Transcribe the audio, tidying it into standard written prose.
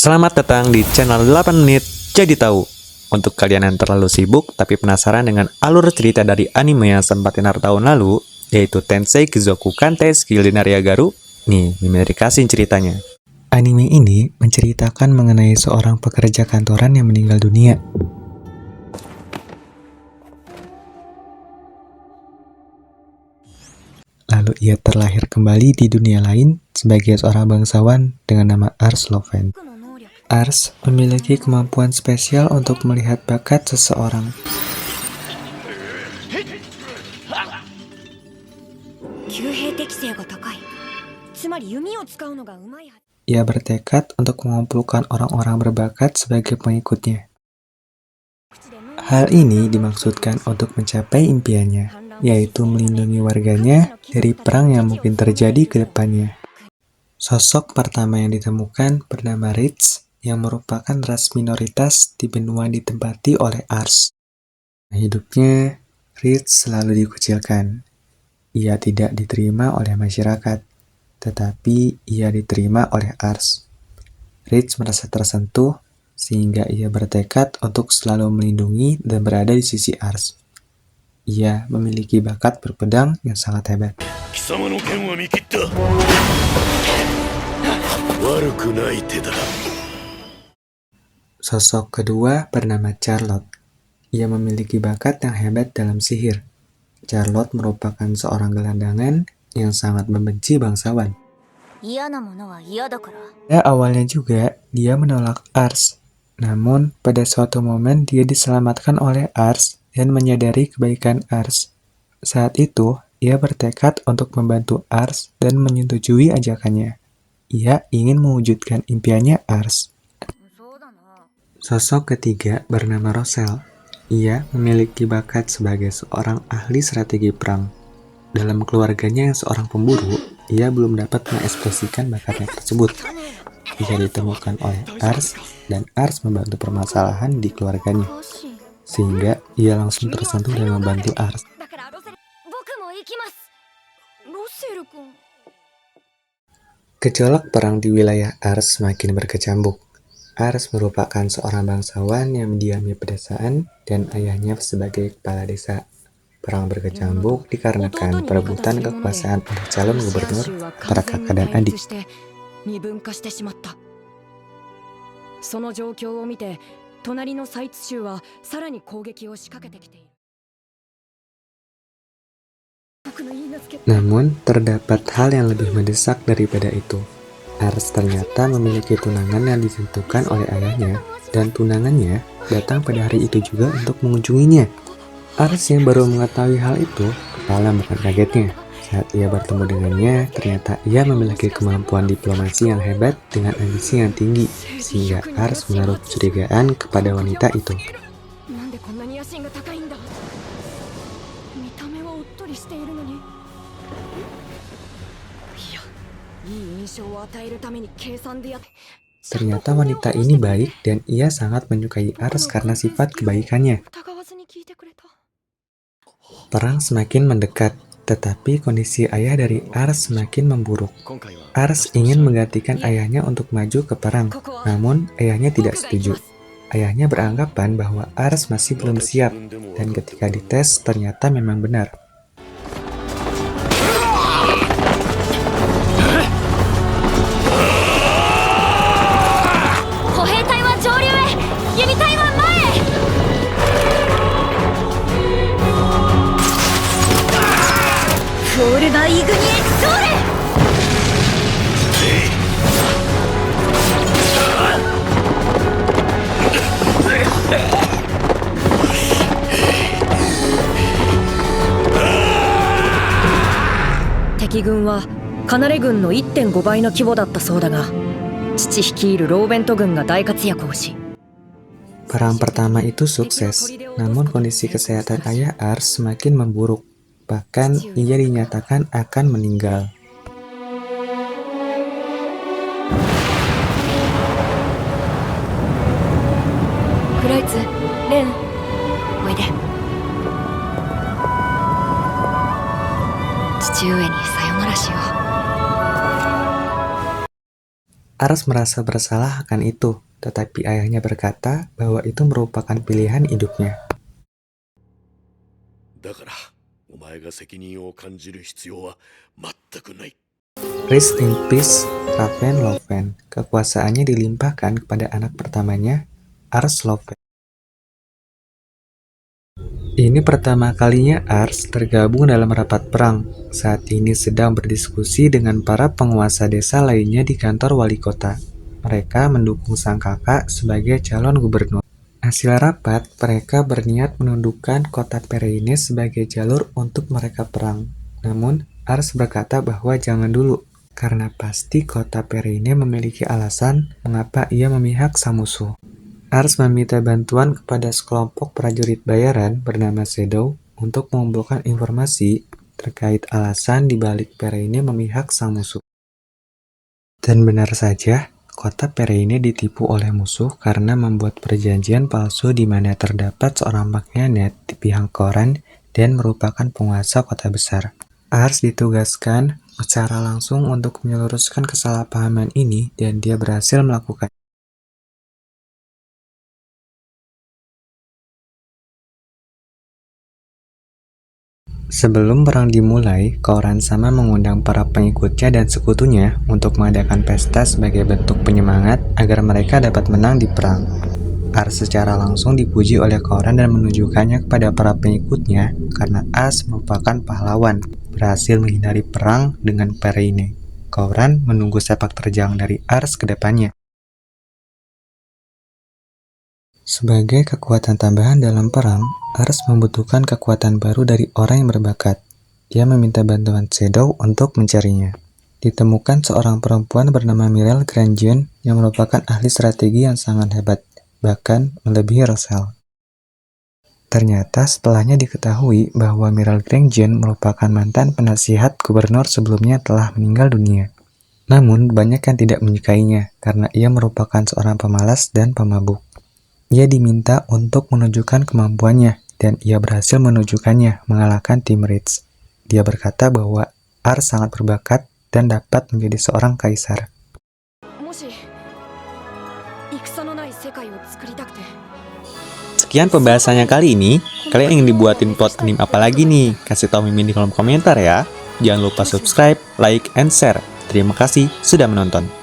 Selamat datang di channel 8 menit jadi tahu. Untuk kalian yang terlalu sibuk tapi penasaran dengan alur cerita dari anime yang sempat tenar tahun lalu, yaitu Tensei Kizoku Kante Skill Dinaria Garu, nih Mimin kasih ceritanya. Anime ini menceritakan mengenai seorang pekerja kantoran yang meninggal dunia. Lalu ia terlahir kembali di dunia lain sebagai seorang bangsawan dengan nama Ars Loven. Ars memiliki kemampuan spesial untuk melihat bakat seseorang. Ia bertekad untuk mengumpulkan orang-orang berbakat sebagai pengikutnya. Hal ini dimaksudkan untuk mencapai impiannya, yaitu melindungi warganya dari perang yang mungkin terjadi ke depannya. Sosok pertama yang ditemukan bernama Ritz, yang merupakan ras minoritas di benua ditempati oleh Ars. Hidupnya, Ritz selalu dikucilkan. Ia tidak diterima oleh masyarakat, tetapi ia diterima oleh Ars. Ritz merasa tersentuh, sehingga ia bertekad untuk selalu melindungi dan berada di sisi Ars. Ia memiliki bakat berpedang yang sangat hebat. Sosok kedua bernama Charlotte. Ia memiliki bakat yang hebat dalam sihir. Charlotte merupakan seorang gelandangan yang sangat membenci bangsawan. Pada awalnya juga, dia menolak Ars. Namun, pada suatu momen dia diselamatkan oleh Ars dan menyadari kebaikan Ars. Saat itu, ia bertekad untuk membantu Ars dan menyetujui ajakannya. Ia ingin mewujudkan impiannya Ars. Sosok ketiga bernama Rosel. Ia memiliki bakat sebagai seorang ahli strategi perang. Dalam keluarganya yang seorang pemburu, ia belum dapat mengekspresikan bakatnya tersebut. Ia ditemukan oleh Ars, dan Ars membantu permasalahan di keluarganya, sehingga ia langsung tersentuh dan membantu Ars. Gejolak perang di wilayah Ars semakin berkecamuk. Ars merupakan seorang bangsawan yang mendiami pedesaan dan ayahnya sebagai kepala desa. Perang berkecamuk dikarenakan perebutan kekuasaan oleh calon gubernur antara kakak dan adik. Namun, terdapat hal yang lebih mendesak daripada itu. Ars ternyata memiliki tunangan yang ditentukan oleh ayahnya, dan tunangannya datang pada hari itu juga untuk mengunjunginya. Ars yang baru mengetahui hal itu, kepala bukan kagetnya. Saat ia bertemu dengannya, ternyata ia memiliki kemampuan diplomasi yang hebat dengan ambisi yang tinggi, sehingga Ars menaruh kecurigaan kepada wanita itu. Ternyata wanita ini baik dan ia sangat menyukai Ars karena sifat kebaikannya. Perang semakin mendekat, tetapi kondisi ayah dari Ars semakin memburuk. Ars ingin menggantikan ayahnya untuk maju ke perang, namun ayahnya tidak setuju. Ayahnya beranggapan bahwa Ars masih belum siap, dan ketika dites ternyata memang benar. Perang pertama itu sukses, namun kondisi kesehatan ayah Ars semakin memburuk. Bahkan ia dinyatakan akan meninggal. Ars merasa bersalah akan itu, tetapi ayahnya berkata bahwa itu merupakan pilihan hidupnya. だから、お前が責任を感じる必要は全くない。 Rest in peace, Raven Loven. Kekuasaannya dilimpahkan kepada anak pertamanya, Ars Loven. Ini pertama kalinya Ars tergabung dalam rapat perang. Saat ini sedang berdiskusi dengan para penguasa desa lainnya di kantor wali kota. Mereka mendukung sang kakak sebagai calon gubernur. Hasil rapat, mereka berniat menundukkan kota Pereine sebagai jalur untuk mereka perang. Namun, Ars berkata bahwa jangan dulu, karena pasti kota Pereine memiliki alasan mengapa ia memihak sang musuh. Ars meminta bantuan kepada sekelompok prajurit bayaran bernama Shadow untuk mengumpulkan informasi terkait alasan di balik Pereine memihak sang musuh. Dan benar saja, kota Pereine ditipu oleh musuh karena membuat perjanjian palsu di mana terdapat seorang pengkhianat di pihak Koran dan merupakan penguasa kota besar. Ars ditugaskan secara langsung untuk meluruskan kesalahpahaman ini dan dia berhasil melakukan. Sebelum perang dimulai, Koran sama mengundang para pengikutnya dan sekutunya untuk mengadakan pesta sebagai bentuk penyemangat agar mereka dapat menang di perang. Ars secara langsung dipuji oleh Koran dan menunjukkannya kepada para pengikutnya karena Ars merupakan pahlawan, berhasil menghindari perang dengan Pereine. Koran menunggu sepak terjang dari Ars ke depannya. Sebagai kekuatan tambahan dalam perang, Ars membutuhkan kekuatan baru dari orang yang berbakat. Dia meminta bantuan Shadow untuk mencarinya. Ditemukan seorang perempuan bernama Mirelle Grandjean yang merupakan ahli strategi yang sangat hebat, bahkan melebihi Rosal. Ternyata setelahnya diketahui bahwa Mirelle Grandjean merupakan mantan penasihat gubernur sebelumnya telah meninggal dunia. Namun banyak yang tidak menyukainya karena ia merupakan seorang pemalas dan pemabuk. Ia diminta untuk menunjukkan kemampuannya, dan ia berhasil menunjukkannya mengalahkan tim Rich. Dia berkata bahwa Ars sangat berbakat dan dapat menjadi seorang kaisar. Sekian pembahasannya kali ini. Kalian ingin dibuatin plot anime apa lagi nih? Kasih tahu Mimin di kolom komentar ya. Jangan lupa subscribe, like, and share. Terima kasih sudah menonton.